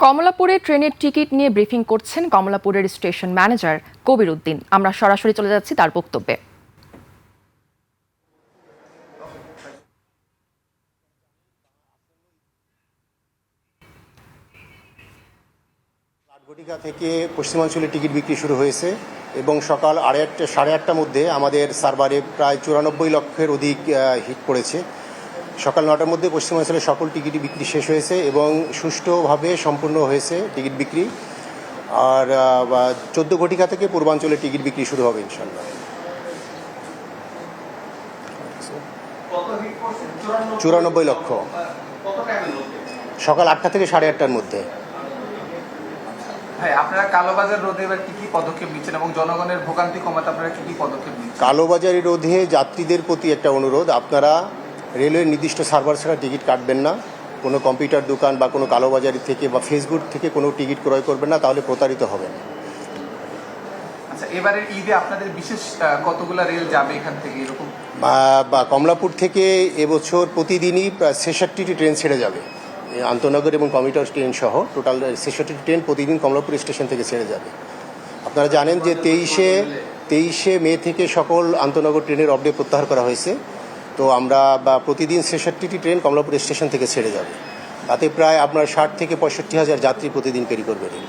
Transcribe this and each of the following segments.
কমলাপুরে ট্রেনের টিকিট নিয়ে ব্রিফিং করছেন কমলাপুরের স্টেশন ম্যানেজার কবির উদ্দিন। আমরা সরাসরি চলে যাচ্ছি তার বক্তব্যে। ঘটিকা থেকে পশ্চিমাঞ্চলে টিকিট বিক্রি শুরু হয়েছে এবং সকাল 8:30টার মধ্যে আমাদের সার্ভারে প্রায় 94 লক্ষের অধিক হিট পড়েছে। সকাল 9টার মধ্যে পশ্চিমাঞ্চলে সকল টিকিট বিক্রি শেষ হয়েছে এবং সুষ্ঠুভাবে সম্পূর্ণ হয়েছে টিকিট বিক্রি। আর 14 ঘটিকা থেকে পূর্বাঞ্চলে টিকিট বিক্রি শুরু হবে ইনশাল্লাহ। 94 লক্ষ সকাল 8টা থেকে 8:30টার মধ্যে। আপনারা কালোবাজার রোধে এবার কি কি পদক্ষেপ নিচ্ছেন এবং জনগণের ভোগান্তি কমাতে আপনারা কি কি পদক্ষেপ নিচ্ছেন? কালোবাজারি রোধে যাত্রীদের প্রতি একটা অনুরোধ, আপনারা রেলওয়ের নির্দিষ্ট সার্ভার ছাড়া টিকিট কাটবেন না। কোনো কম্পিউটার দোকান বা কোনো কালোবাজারি থেকে বা ফেসবুক থেকে কোনো টিকিট ক্রয় করবেন না, তাহলে প্রতারিত হবেন। আচ্ছা, এবারের ঈদে আপনাদের বিশেষ কতগুলো রেল যাবে এখান থেকে এরকম? বা কমলাপুর থেকে এবছর প্রতিদিনই প্রায় 66টি ট্রেন ছেড়ে যাবে, আন্তনগর এবং কমিউটার ট্রেন সহ টোটাল 66টি ট্রেন প্রতিদিন কমলাপুর স্টেশন থেকে ছেড়ে যাবে। আপনারা জানেন যে 23শে মে থেকে সকল আন্তনগর ট্রেনের অপডে প্রত্যাহার করা হয়েছে। তো আমরা প্রতিদিন 66টি ট্রেন কমলাপুর স্টেশন থেকে ছেড়ে যাবে। তাতে প্রায় আপনার 60 থেকে 65 হাজার যাত্রী প্রতিদিন ক্যারি করবে রেল।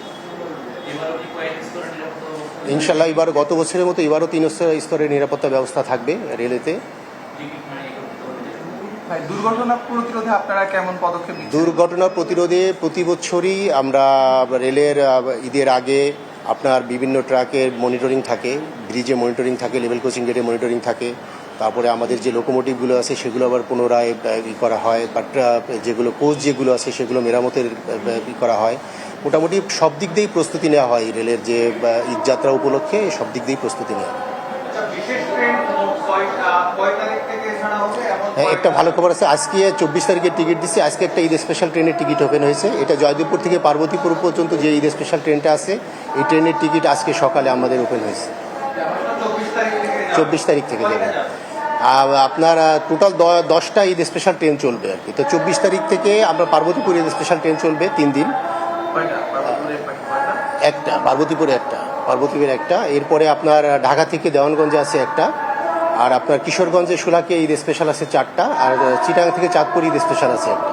ইনশাল্লাহ এবার গত বছরের মতো এবারও 3 স্তরের নিরাপত্তা ব্যবস্থা থাকবে রেলেতে। দুর্ঘটনা প্রতিরোধে আপনারা কেমন পদক্ষেপ নিচ্ছেন? দুর্ঘটনা প্রতিরোধে প্রতি বছরই আমরা রেলের ঈদের আগে আপনার বিভিন্ন ট্রাকের মনিটরিং থাকে, ব্রিজে মনিটরিং থাকে, লেভেল ক্রসিং গেটে মনিটরিং থাকে। তারপরে আমাদের যে লোকোমোটিভগুলো আছে সেগুলো আবার পুনরায় করা হয়, বাট যেগুলো কোচ যেগুলো আছে সেগুলো মেরামতের করা হয়। মোটামুটি সব দিক দিয়েই প্রস্তুতি নেওয়া হয় রেলের যে ঈদ যাত্রা উপলক্ষে, সব দিক দিয়েই প্রস্তুতি নেওয়া হয়। হ্যাঁ, একটা ভালো খবর আছে, আজকে 24 তারিখের টিকিট দিচ্ছে। আজকে একটা ঈদ স্পেশাল ট্রেনের টিকিট ওপেন হয়েছে। এটা জয়দেবপুর থেকে পার্বতীপুর পর্যন্ত যে ঈদ স্পেশাল ট্রেনটা আছে এই ট্রেনের টিকিট আজকে সকালে আমাদের ওপেন হয়েছে। 24 তারিখ থেকে যাবে। আপনার টোটাল 10টা ঈদ স্পেশাল ট্রেন চলবে আর কি। তো 24 তারিখ থেকে আমরা পার্বতীপুর ঈদ স্পেশাল ট্রেন চলবে 3 দিন। একটা পার্বতীপুরে একটা, এরপরে আপনার ঢাকা থেকে দেওয়ানগঞ্জে আছে একটা, আর আপনার কিশোরগঞ্জে সুলাকে ঈদ স্পেশাল আছে 4টা, আর চিটাগাং থেকে চাঁদপুর ঈদ স্পেশাল আছে একটা।